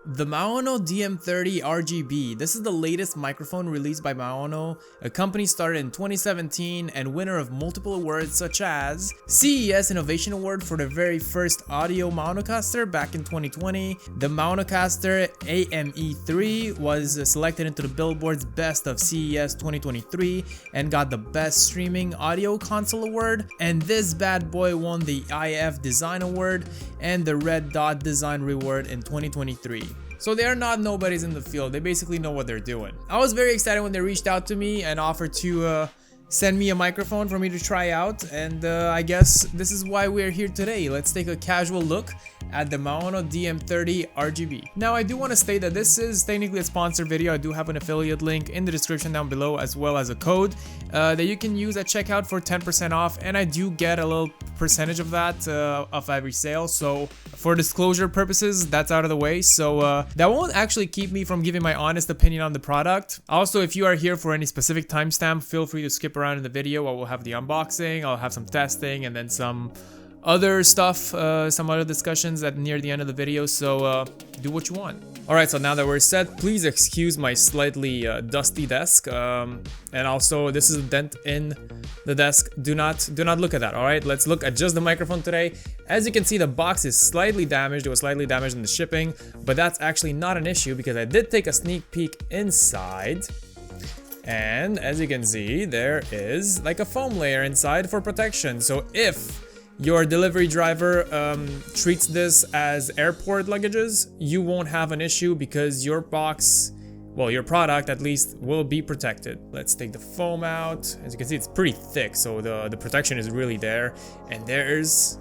The Maono DM30RGB. This is the latest microphone released by Maono, a company started in 2017 and winner of multiple awards such as CES Innovation Award for the very first audio Maonocaster back in 2020. The Maonocaster AME3 was selected into the Billboard's Best of CES 2023 and got the Best Streaming Audio Console Award. And this bad boy won the IF Design Award and the Red Dot Design Reward in 2023. So they are not nobodies in the field. They basically know what they're doing. I was very excited when they reached out to me and offered to send me a microphone for me to try out, and I guess this is why we're here today. Let's take a casual look at the Maono DM30RGB. Now I do want to state that this is technically a sponsored video. I do have an affiliate link in the description down below, as well as a code that you can use at checkout for 10% off, and I do get a little percentage of that of every sale. So for disclosure purposes, that's out of the way. So that won't actually keep me from giving my honest opinion on the product. Also, if you are here for any specific timestamp, feel free to skip around in the video. I will have the unboxing, I'll have some testing, and then some other stuff, some other discussions at near the end of the video. So do what you want. Alright, so now that we're set, please excuse my slightly dusty desk, and also this is a dent in the desk. Do not look at that. Alright, let's look at just the microphone today. As you can see, the box is slightly damaged. It was slightly damaged in the shipping, but that's actually not an issue because I did take a sneak peek inside. And as you can see, there is like a foam layer inside for protection. So if your delivery driver treats this as airport luggages, you won't have an issue because your box, well, your product at least, will be protected. Let's take the foam out. As you can see, it's pretty thick, so the protection is really there. And there's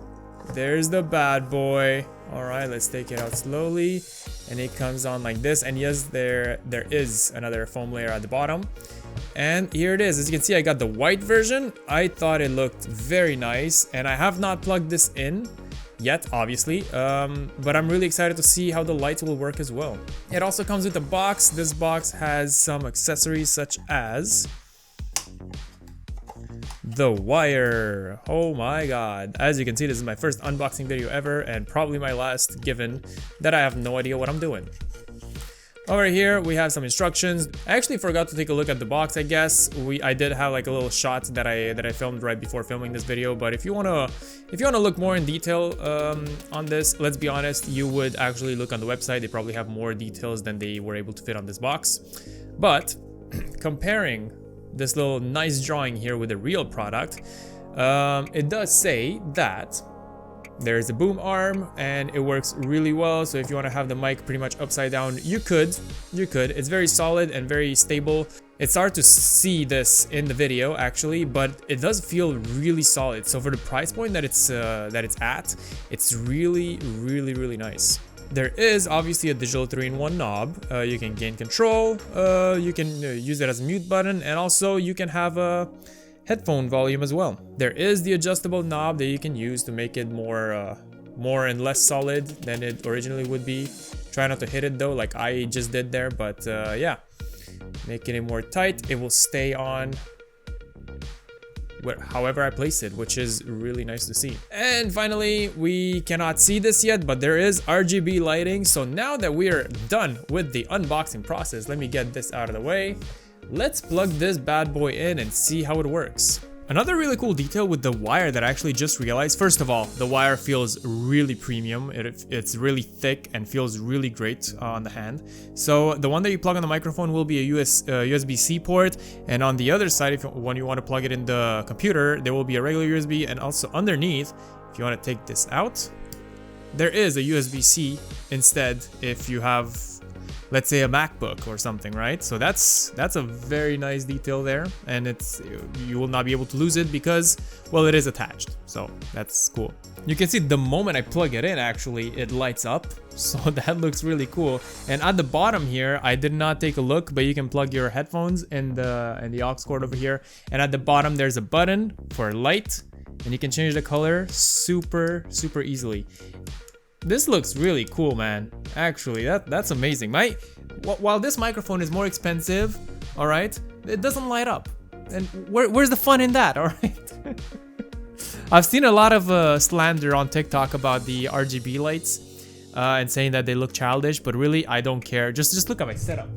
the bad boy. All right, let's take it out slowly, and it comes on like this. And yes, there is another foam layer at the bottom. And here it is. As you can see, I got the white version. I thought it looked very nice, and I have not plugged this in yet, obviously, but I'm really excited to see how the lights will work as well. It also comes with a box. This box has some accessories such as the wire. Oh my god. As you can see, this is my first unboxing video ever, and probably my last, given that I have no idea what I'm doing. Over here we have some instructions. I actually forgot to take a look at the box. I guess I did have like a little shot that I filmed right before filming this video, but if you wanna look more in detail on this, let's be honest, you would actually look on the website. They probably have more details than they were able to fit on this box. But comparing this little nice drawing here with the real product, it does say that there's a boom arm and it works really well. So if you want to have the mic pretty much upside down, you could. It's very solid and very stable. It's hard to see this in the video actually, but it does feel really solid. So for the price point that it's at, it's really nice. There is obviously a digital 3-in-1 knob. You can gain control, you can use it as a mute button, and also you can have a headphone volume as well. There is the adjustable knob that you can use to make it more and less solid than it originally would be. Try not to hit it though, like I just did there, but yeah, making it more tight. It will stay on however I place it, which is really nice to see. And finally, we cannot see this yet, but there is RGB lighting. So now that we are done with the unboxing process, let me get this out of the way. Let's plug this bad boy in and see how it works. Another really cool detail with the wire that I actually just realized, first of all, the wire feels really premium. It's really thick and feels really great on the hand. So the one that you plug on the microphone will be a USB-C port, and on the other side, when you want to plug it in the computer, there will be a regular USB, and also underneath, if you want to take this out, there is a USB-C instead if you have, let's say, a MacBook or something, right? So that's a very nice detail there, and you will not be able to lose it because, well, it is attached. So that's cool. You can see the moment I plug it in, actually, it lights up. So that looks really cool. And at the bottom here, I did not take a look, but you can plug your headphones in the aux cord over here. And at the bottom, there's a button for light, and you can change the color super easily. This looks really cool, man. Actually, that's amazing. While this microphone is more expensive, all right, it doesn't light up. And where's the fun in that, all right? I've seen a lot of slander on TikTok about the RGB lights. and saying that they look childish, but really I don't care. Just look at my setup.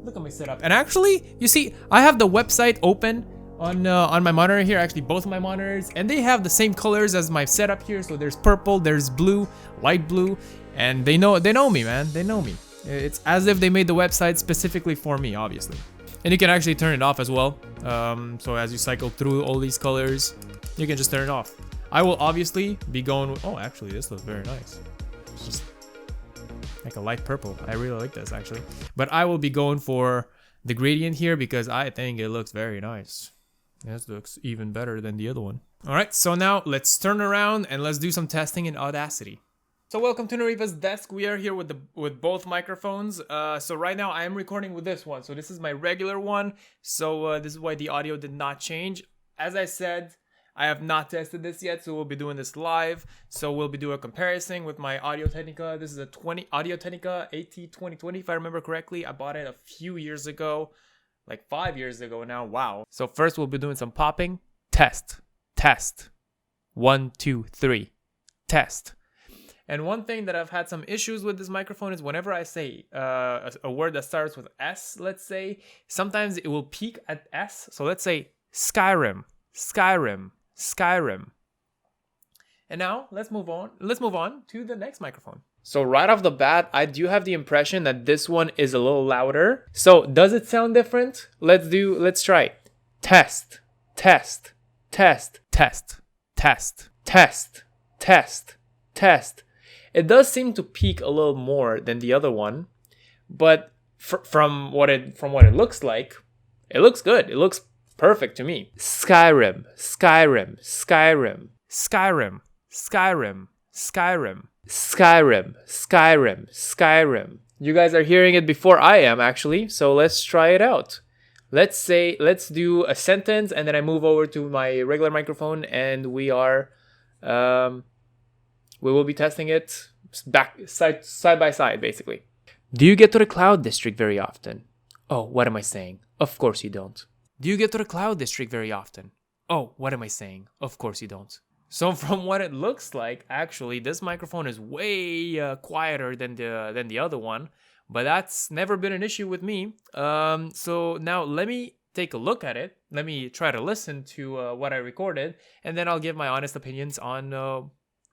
Look at my setup. And actually, you see, I have the website open on my monitor here, actually both of my monitors, and they have the same colors as my setup here. So there's purple, there's blue, light blue, and they know me, man. They know me. It's as if they made the website specifically for me, obviously. And you can actually turn it off as well. So as you cycle through all these colors, you can just turn it off. I will obviously be going with, oh, actually this looks very nice. It's just like a light purple. I really like this actually. But I will be going for the gradient here because I think it looks very nice. This looks even better than the other one. All right, so now let's turn around and let's do some testing in Audacity. So welcome to Nariva's desk. We are here with both microphones. So right now I am recording with this one. So this is my regular one. So this is why the audio did not change. As I said, I have not tested this yet, so we'll be doing this live. So we'll be doing a comparison with my Audio Technica. This is a Audio Technica AT2020, if I remember correctly. I bought it a few years ago, like 5 years ago now. Wow. So first we'll be doing some popping. Test. 1, 2, 3. Test. And one thing that I've had some issues with this microphone is whenever I say a word that starts with S, let's say, sometimes it will peak at S. So let's say Skyrim. And now let's move on. Let's move on to the next microphone. So right off the bat, I do have the impression that this one is a little louder. So does it sound different? Let's try. Test. It does seem to peak a little more than the other one, but from what it looks like, it looks good. It looks perfect to me. Skyrim. You guys are hearing it before I am actually, so let's try it out. Let's do a sentence and then I move over to my regular microphone and we will be testing it side by side, basically. Do you get to the Cloud District very often? Oh, what am I saying? Of course you don't. Do you get to the Cloud District very often? Oh, what am I saying? Of course you don't. So from what it looks like, actually, this microphone is way quieter than the other one, but that's never been an issue with me. So now let me take a look at it. Let me try to listen to what I recorded, and then I'll give my honest opinions on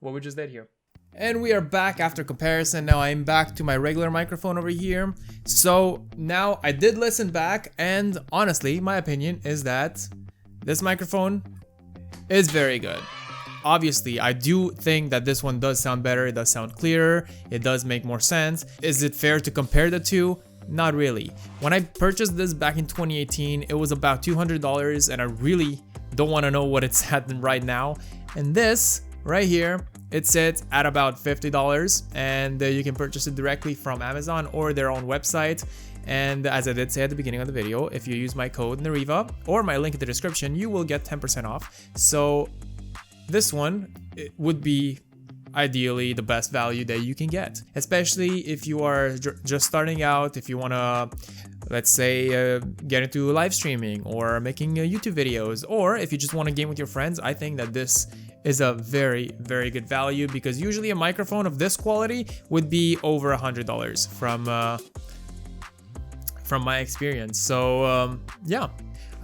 what we just did here. And we are back after comparison. Now I'm back to my regular microphone over here. So now I did listen back, and honestly, my opinion is that this microphone is very good. Obviously, I do think that this one does sound better. It does sound clearer. It does make more sense. Is it fair to compare the two? Not really. When I purchased this back in 2018, it was about $200, and I really don't want to know what it's at right now. And this right here, it sits at about $50, and you can purchase it directly from Amazon or their own website. And as I did say at the beginning of the video, if you use my code Nariva or my link in the description, you will get 10% off. So this one, it would be ideally the best value that you can get, especially if you are just starting out. If you want to, let's say, get into live streaming or making YouTube videos, or if you just want to game with your friends, I think that this is a very, very good value, because usually a microphone of this quality would be over $100 from my experience. So yeah,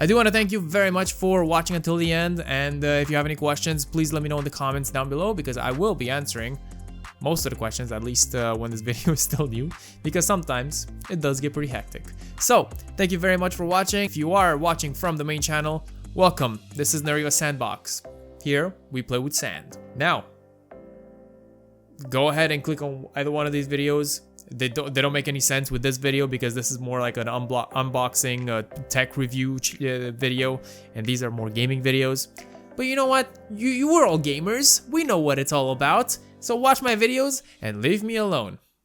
I do want to thank you very much for watching until the end, and if you have any questions, please let me know in the comments down below, because I will be answering most of the questions, at least when this video is still new, because sometimes it does get pretty hectic. So thank you very much for watching. If you are watching from the main channel, welcome. This is Nariva Sandbox. Here we play with sand. Now go ahead and click on either one of these videos. They don't make any sense with this video, because this is more like an unboxing tech review video, and these are more gaming videos. But you know what? You are all gamers. We know what it's all about. So watch my videos and leave me alone.